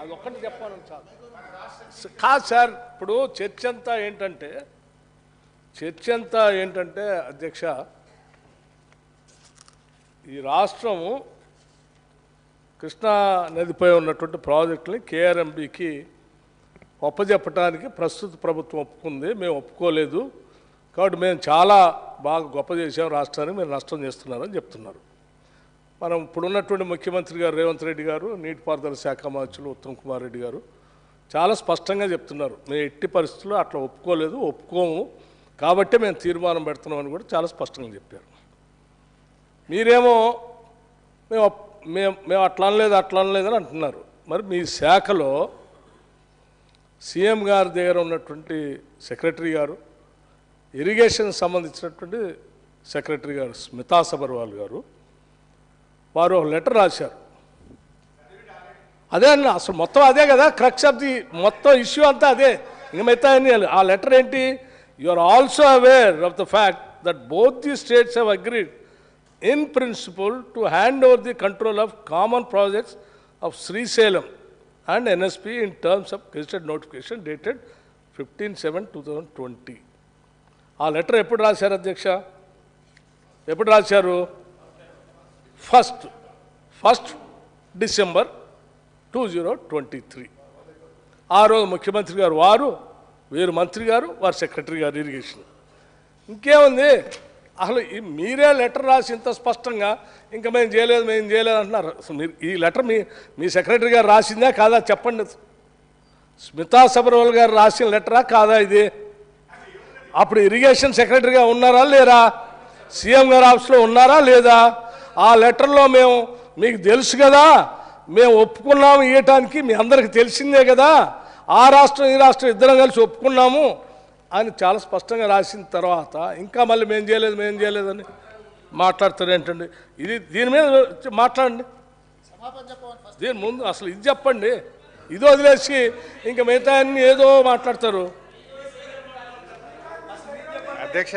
అదొక్కటి చెప్పాను చాలు. కాదు సార్, ఇప్పుడు చర్చ అంతా ఏంటంటే అధ్యక్ష, ఈ రాష్ట్రము కృష్ణా నదిపై ఉన్నటువంటి ప్రాజెక్టుని కేఆర్ఎంబీకి ఒప్పజెప్పడానికి ప్రస్తుత ప్రభుత్వం ఒప్పుకుంది, మేము ఒప్పుకోలేదు. కాబట్టి మేము చాలా బాగా గొప్ప చేసాం రాష్ట్రాన్ని, మీరు నష్టం చేస్తున్నారని చెప్తున్నారు. మనం ఇప్పుడున్నటువంటి ముఖ్యమంత్రి గారు రేవంత్ రెడ్డి గారు, నీటిపారుదల శాఖ మంత్రులు ఉత్తమ్ కుమార్ రెడ్డి గారు చాలా స్పష్టంగా చెప్తున్నారు, మేము ఎట్టి పరిస్థితుల్లో అట్లా ఒప్పుకోము కాబట్టి మేము తీర్మానం పెడుతున్నామని కూడా చాలా స్పష్టంగా చెప్పారు. మీరేమో మేము అట్లా అనలేదని అంటున్నారు. మరి మీ శాఖలో సీఎం గారి దగ్గర ఉన్నటువంటి సెక్రటరీ గారు, ఇరిగేషన్ సంబంధించినటువంటి సెక్రటరీ గారు స్మితా సబర్వాల్ గారు, వారు ఒక లెటర్ రాశారు. అదే అన్న, అసలు మొత్తం అదే కదా క్రక్స్ ఆఫ్ ది మొత్తం ఇష్యూ అంతా అదే. ఇంక మిగతా ఆ లెటర్ ఏంటి? You are also aware of the fact that both the states have agreed in principle to hand over the control of common projects of Srisailam and NSP in terms of gazetted notification dated 15/7/2020. ఆ letter ఎప్పుడు రాశారు అధ్యక్ష? ఎప్పుడు రాశారు? First December 2023. ఆ రోజు ముఖ్యమంత్రి గారు వీరు మంత్రి గారు, వారు సెక్రటరీ గారు ఇరిగేషన్. ఇంకేముంది అసలు? మీరే లెటర్ రాసి ఇంత స్పష్టంగా ఇంకా మేము చేయలేదు అంటున్నారు. మీరు ఈ లెటర్ మీ సెక్రటరీ గారు రాసిందా కాదా చెప్పండి. స్మితా సబర్వాల్ గారు రాసిన లెటరా కాదా ఇది? అప్పుడు ఇరిగేషన్ సెక్రటరీగా ఉన్నారా లేరా? సీఎం గారు ఆఫీస్లో ఉన్నారా లేదా? ఆ లెటర్లో మీకు తెలుసు కదా, మేము ఒప్పుకున్నాము ఇవ్వటానికి, మీ అందరికి తెలిసిందే కదా, ఆ రాష్ట్రం ఈ రాష్ట్రం ఇద్దరం కలిసి ఒప్పుకున్నాము అని చాలా స్పష్టంగా రాసిన తర్వాత ఇంకా మళ్ళీ మేము చేయలేదని మాట్లాడతారు ఏంటండి? దీని మీద మాట్లాడండి. దీని ముందు అసలు ఇది చెప్పండి. ఇది వదిలేసి ఇంకా మిగతా అన్ని ఏదో మాట్లాడతారు. అధ్యక్ష